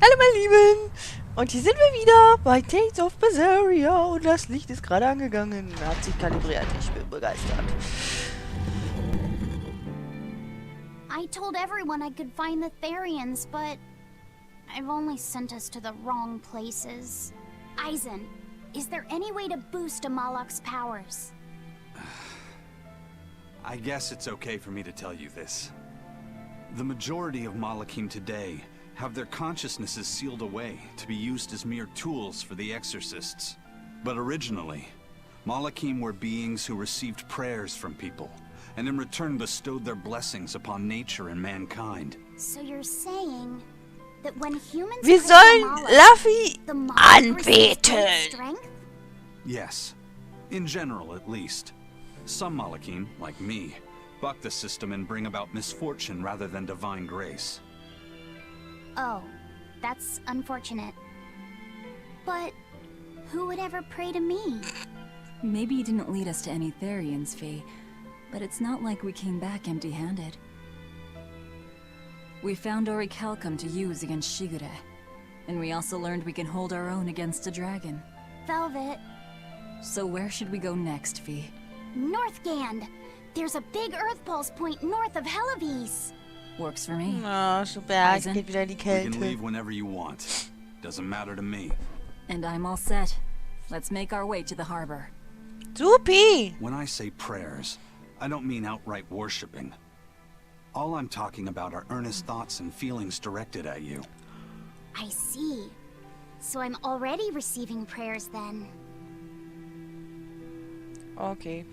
Hallo meine Lieben! Und hier sind wir wieder bei Tales of Berseria und das Licht ist gerade angegangen. Hat sich kalibriert. Ich bin begeistert. I told everyone I could find the Therians, but I've only sent us to the wrong places. Eizen, is there any way to boost a Malak's powers? I guess it's okay for me to tell you this. The majority of Malakim today have their consciousnesses sealed away to be used as mere tools for the exorcists. But originally, Malakim were beings who received prayers from people, and in return bestowed their blessings upon nature and mankind. So you're saying that when humans Wir pray sollen to Malak, Luffy the Malak receives great anbeten. strength? Yes, in general at least. Some Malakim, like me, buck the system and bring about misfortune rather than divine grace. Oh, that's unfortunate. But who would ever pray to me? Maybe you didn't lead us to any Therians, Fee, but it's not like we came back empty-handed. We found Orichalcum to use against Shigure, and we also learned we can hold our own against a dragon. Velvet, So where should we go next, Fee? Northgand! There's a big Earth Pulse point north of Helavis. Works for me. Oh, super. Eizen? Geht wieder in die We can Kälte. leave whenever you want. Doesn't matter to me. And I'm all set. Let's make our way to the harbor. Supi! When I say prayers, I don't mean outright worshipping. All I'm talking about are earnest thoughts and feelings directed at you. I see. So I'm already receiving prayers then. Okay.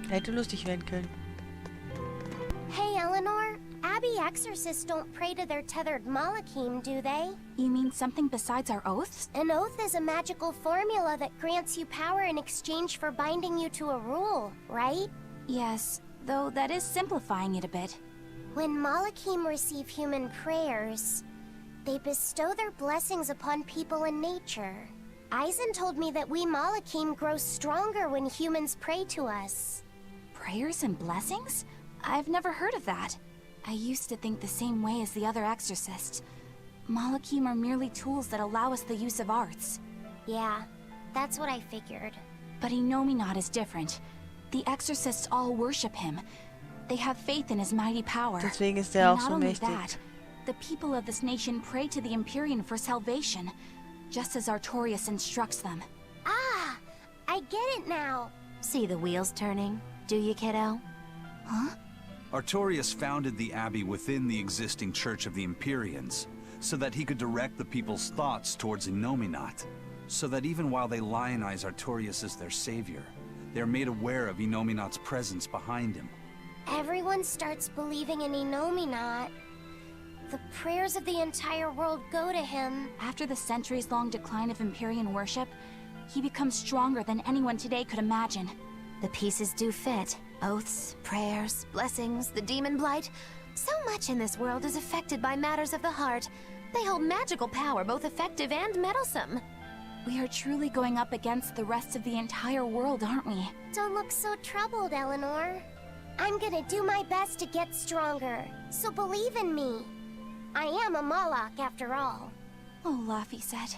Hätte lustig werden können. Hey, Eleanor. Abbey exorcists don't pray to their tethered Malakim, do they? You mean something besides our oaths? An oath is a magical formula that grants you power in exchange for binding you to a rule, right? Yes, though that is simplifying it a bit. When Malakim receive human prayers, they bestow their blessings upon people and nature. Eizen told me that we Malakim grow stronger when humans pray to us. Prayers and blessings? I've never heard of that. I used to think the same way as the other exorcists. Malakim are merely tools that allow us the use of arts. Yeah, that's what I figured. But Inominat is different. The exorcists all worship him. They have faith in his mighty power. Deswegen ist And auch not so only mächtig. that, the people of this nation pray to the Empyrean for salvation, just as Artorias instructs them. Ah, I get it now. See the wheels turning, do you, kiddo? Huh? Artorias founded the abbey within the existing Church of the Empyreans, so that he could direct the people's thoughts towards Innominat, so that even while they lionize Artorias as their savior, they are made aware of Innominat's presence behind him. Everyone starts believing in Inominat. The prayers of the entire world go to him. After the centuries-long decline of Empyrean worship, he becomes stronger than anyone today could imagine. The pieces do fit. Oaths, prayers, blessings, the demon blight. So much in this world is affected by matters of the heart. They hold magical power, both effective and meddlesome. We are truly going up against the rest of the entire world, aren't we? Don't look so troubled, Eleanor. I'm gonna do my best to get stronger, so believe in me. I am a Malak after all. Oh, Laffy said,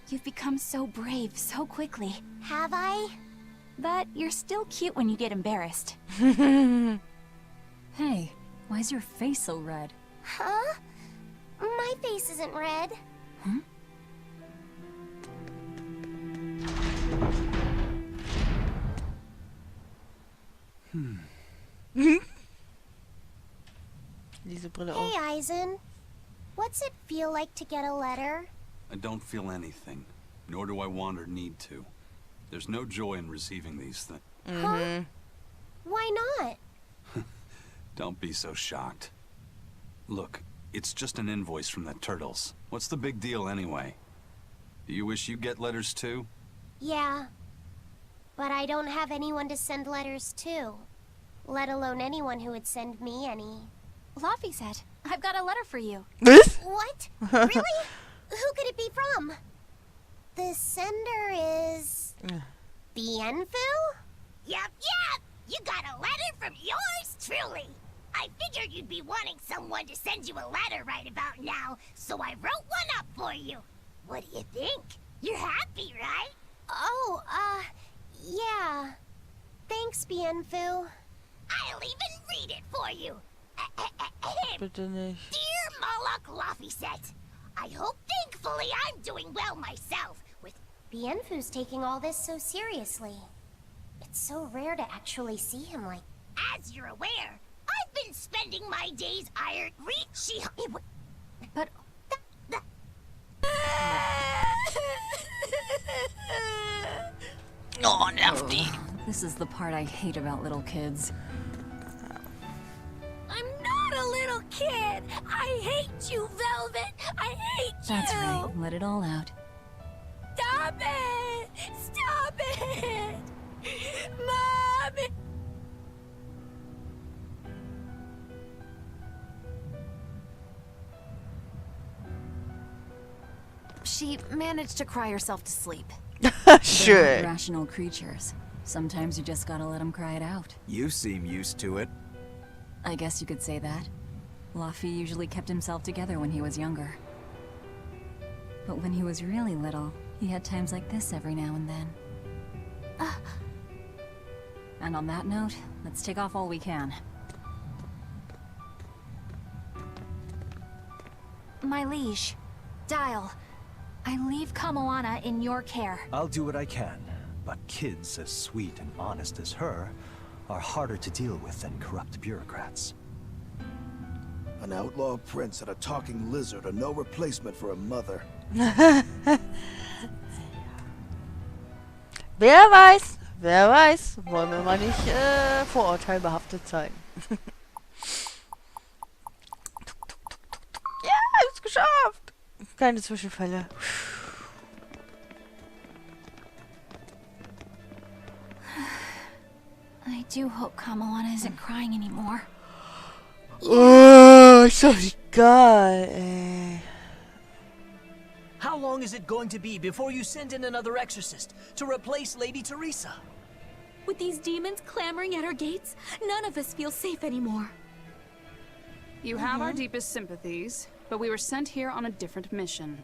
you've become so brave so quickly. Have I? But you're still cute when you get embarrassed. Hey, why is your face so red? Huh? My face isn't red. Diese Brille Hey, auf. Eizen. What's it feel like to get a letter? I don't feel anything, nor do I want or need to. There's no joy in receiving these things. Huh? Why not? Don't be so shocked. Look, it's just an invoice from the turtles. What's the big deal anyway? Do you wish you get letters too? Yeah. But I don't have anyone to send letters to. Let alone anyone who would send me any. Laffy said, I've got a letter for you. Was? What? Really? Who could it be from? The sender is... Bienfu? Yep. You got a letter from yours truly. I figured you'd be wanting someone to send you a letter right about now, so I wrote one up for you. What do you think? You're happy, right? Oh, yeah. Thanks, Bienfu. I'll even read it for you. Bitte nicht. Dear Moloch Lafiset, I hope thankfully I'm doing well myself with... Bienfu's taking all this so seriously. It's so rare to actually see him like... As you're aware, I've been spending my days reaching... But Oh, nervt. This is the part I hate about little kids. I'm not a little kid! I hate you, Velvet! I hate you! That's right, let it all out. Stop it! Stop it! Mommy! she managed to cry herself to sleep. They're Schön. not rational creatures. Sometimes you just gotta let them cry it out. You seem used to it. I guess you could say that. Laffy usually kept himself together when he was younger. But when he was really little, he had times like this every now and then. And on that note, let's take off all we can. My liege, Dial, I leave Kamoana in your care. I'll do what I can, but kids as sweet and honest as her are harder to deal with than corrupt bureaucrats. An outlaw prince and a talking lizard are no replacement for a mother. Wer weiß. Wollen wir mal nicht vorurteilbehaftet sein. Ja, ist geschafft. Keine Zwischenfälle. I do hope Kamoana isn't crying anymore. Oh, ist doch egal, ey. How long is it going to be before you send in another exorcist to replace Lady Teresa? With these demons clamoring at our gates, none of us feel safe anymore. You have our deepest sympathies, but we were sent here on a different mission.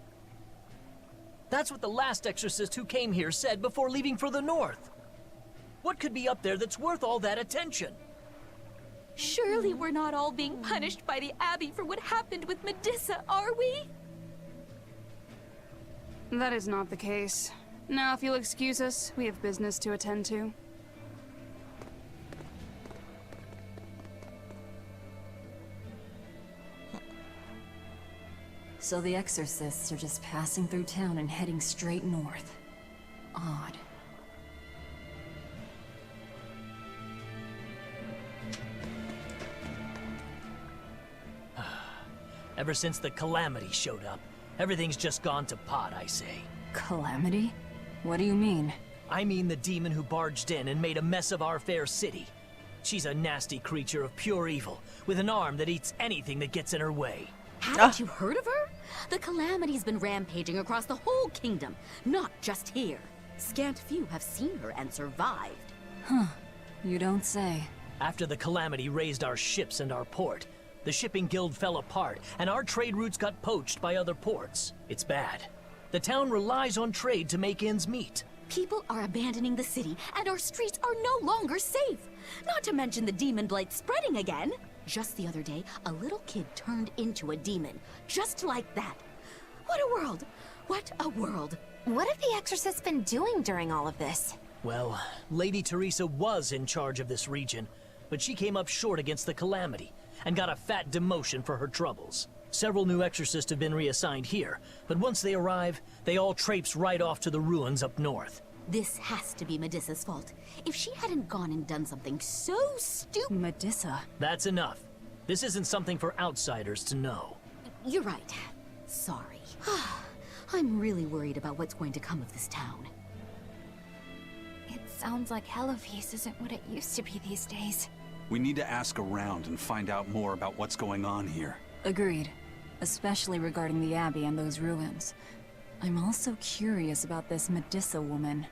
That's what the last exorcist who came here said before leaving for the north. What could be up there that's worth all that attention? Surely we're not all being punished by the Abbey for what happened with Medusa, are we? That is not the case. Now, if you'll excuse us, we have business to attend to. So the exorcists are just passing through town and heading straight north. Odd. Ever since the Calamity showed up, everything's just gone to pot, I say. Calamity? What do you mean? I mean the demon who barged in and made a mess of our fair city. She's a nasty creature of pure evil, with an arm that eats anything that gets in her way. Haven't you heard of her? The Calamity's been rampaging across the whole kingdom, not just here. Scant few have seen her and survived. Huh. You don't say. After the Calamity raised our ships and our port, the shipping guild fell apart, and our trade routes got poached by other ports. It's bad. The town relies on trade to make ends meet. People are abandoning the city, and our streets are no longer safe. Not to mention the demon blight spreading again. Just the other day, a little kid turned into a demon. Just like that. What a world! What a world! What have the exorcists been doing during all of this? Well, Lady Teresa was in charge of this region, but she came up short against the Calamity, and got a fat demotion for her troubles. Several new exorcists have been reassigned here, but once they arrive, they all traipse right off to the ruins up north. This has to be Medusa's fault. If she hadn't gone and done something so stupid... Medusa? That's enough. This isn't something for outsiders to know. You're right. Sorry. I'm really worried about what's going to come of this town. It sounds like Hellofeast isn't what it used to be these days. We need to ask around and find out more about what's going on here. Agreed. Especially regarding the Abbey and those ruins. I'm also curious about this Medusa woman.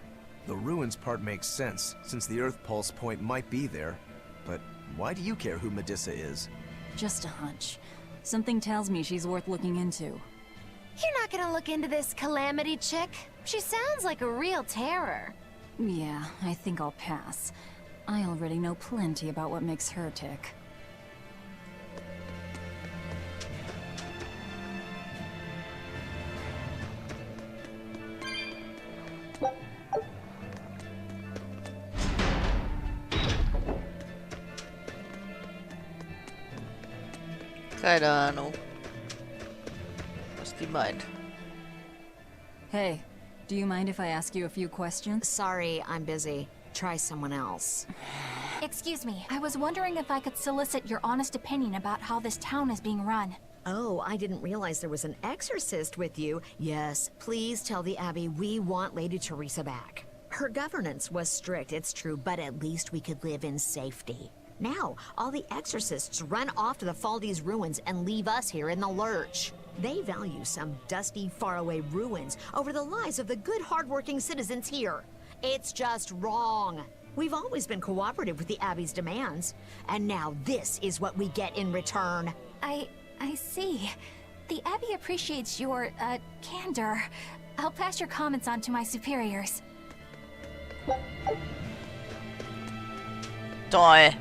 The ruins part makes sense, since the Earth Pulse point might be there. But Why do you care who Medusa is? Just a hunch. Something tells me she's worth looking into. You're not gonna look into this Calamity chick? She sounds like a real terror. Yeah, I think I'll pass. I already know plenty about what makes her tick. Keine Ahnung, was die meint. Hey, do you mind if I ask you a few questions? Sorry, I'm busy. Try someone else. Excuse me, I was wondering if I could solicit your honest opinion about how this town is being run. Oh, I didn't realize there was an exorcist with you. Yes, please tell the Abbey we want Lady Teresa back. Her governance was strict, it's true, but at least we could live in safety. Now, all the exorcists run off to the Faldi's ruins and leave us here in the lurch. They value some dusty, faraway ruins over the lives of the good, hardworking citizens here. It's just wrong. We've always been cooperative with the Abbey's demands, and now this is what we get in return. I see. The Abbey appreciates your, candor. I'll pass your comments on to my superiors. Toll.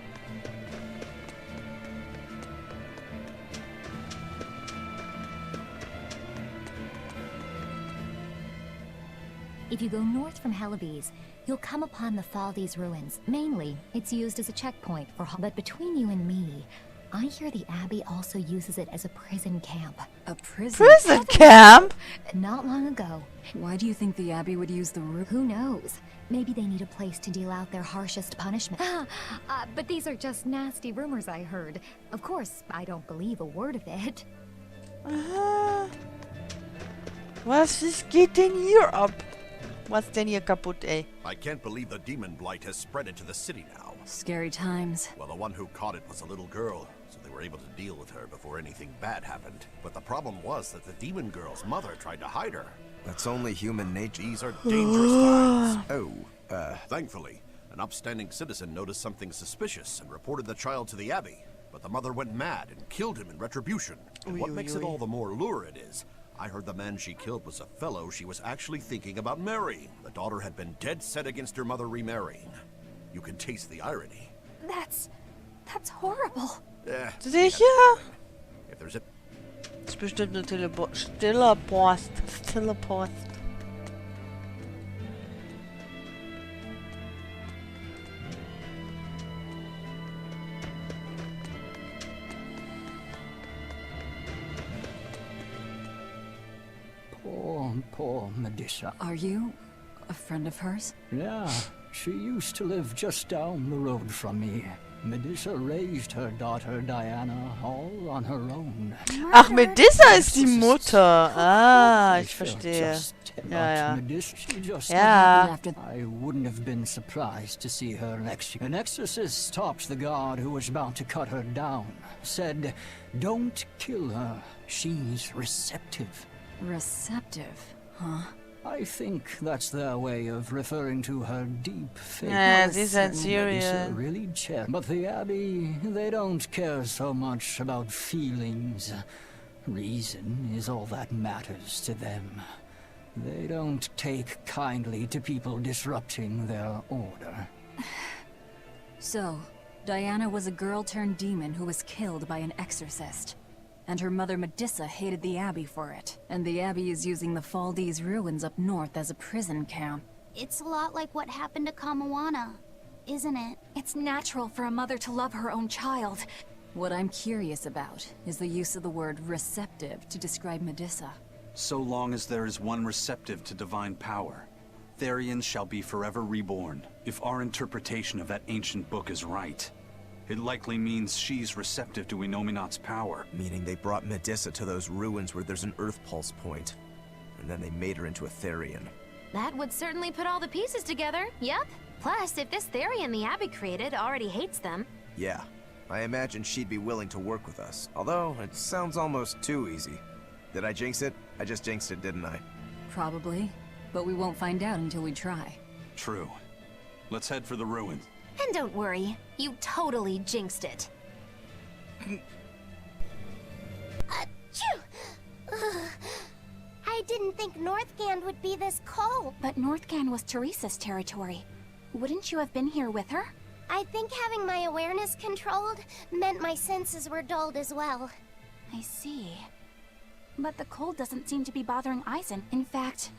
If you go north from Helleby's, you'll come upon the Faldi's ruins. Mainly, it's used as a checkpoint for... But between you and me, I hear the Abbey also uses it as a prison camp. A prison? Prison camp? Not long ago. Why do you think the Abbey would use the roof? Who knows? Maybe they need a place to deal out their harshest punishment. But these are just nasty rumors I heard. Of course, I don't believe a word of it. Was geht denn hier ab? Was denn hier kaputt, ey? I can't believe the demon blight has spread into the city now. Scary times. Well, the one who caught it was a little girl, so they were able to deal with her before anything bad happened. But the problem was that the demon girl's mother tried to hide her. That's only human nature. These are dangerous times. Thankfully, an upstanding citizen noticed something suspicious and reported the child to the Abbey. But the mother went mad and killed him in retribution. And what makes it all the more lurid is, I heard the man she killed was a fellow she was actually thinking about marrying. The daughter had been dead set against her mother remarrying. You can taste the irony. That's horrible. Sicher? If there's a... Das ist bestimmt eine stiller Post. Stille Post. Poor Medusa. Are you a friend of hers? Yeah, she used to live just down the road from me. Medusa raised her daughter Diana all on her own. Ach, Medusa ist die Mutter. Ah, ich verstehe. Ja, ja. Ja. I wouldn't have been surprised to see her next. An exorcist stopped the god who was about to cut her down. Said, "Don't kill her. She's receptive." Receptive, huh? I think that's their way of referring to her deep faith. Yeah, this is serious. Really check. But the Abbey, they don't care so much about feelings. Reason is all that matters to them. They don't take kindly to people disrupting their order. So, Diana was a girl-turned-demon who was killed by an exorcist. And her mother Medusa hated the Abbey for it. And the Abbey is using the Faldi's ruins up north as a prison camp. It's a lot like what happened to Kamawana, isn't it? It's natural for a mother to love her own child. What I'm curious about is the use of the word receptive to describe Medusa. So long as there is one receptive to divine power, Therians shall be forever reborn. If our interpretation of that ancient book is right, it likely means she's receptive to Inominat's power. Meaning they brought Medusa to those ruins where there's an Earth Pulse point. And then they made her into a Therian. That would certainly put all the pieces together, yep. Plus, if this Therian the Abbey created already hates them... Yeah, I imagine she'd be willing to work with us. Although, it sounds almost too easy. Did I jinx it? I just jinxed it, didn't I? Probably. But we won't find out until we try. True. Let's head for the ruins. And don't worry, you totally jinxed it. Achoo! Ugh. I didn't think Northgand would be this cold. But Northgand was Teresa's territory. Wouldn't you have been here with her? I think having my awareness controlled meant my senses were dulled as well. I see. But the cold doesn't seem to be bothering Eizen. In fact,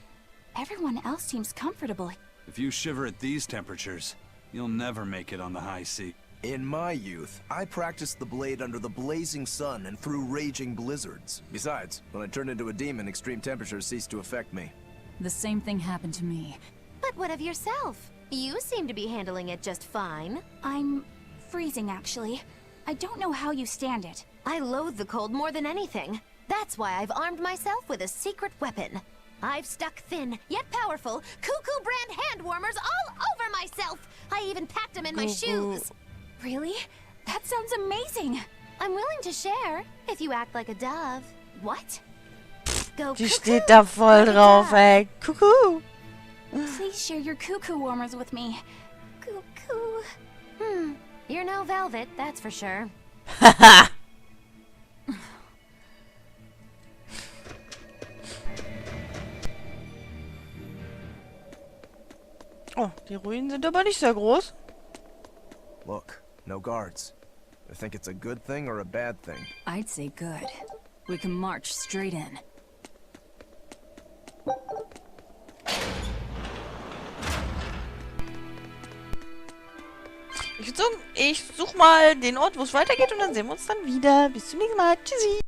everyone else seems comfortable. If you shiver at these temperatures, you'll never make it on the high sea. In my youth, I practiced the blade under the blazing sun and through raging blizzards. Besides, when I turned into a demon, extreme temperatures ceased to affect me. The same thing happened to me. But what of yourself? You seem to be handling it just fine. I'm freezing, actually. I don't know how you stand it. I loathe the cold more than anything. That's why I've armed myself with a secret weapon. I've stuck thin, yet powerful, Cuckoo brand hand warmers all over myself. I even packed them in my shoes. Really? That sounds amazing. I'm willing to share, if you act like a dove. What? Go Die cuckoo. steht da voll drauf, ey. Kuckuck. Please share your cuckoo warmers with me. Cuckoo. You're no velvet, that's for sure. Haha. Oh, die Ruinen sind aber nicht sehr groß. Look, no guards. I think it's a good thing or a bad thing. I'd say good. We can march straight in. Ich würde sagen, ich suche mal den Ort, wo es weitergeht und dann sehen wir uns dann wieder. Bis zum nächsten Mal. Tschüssi.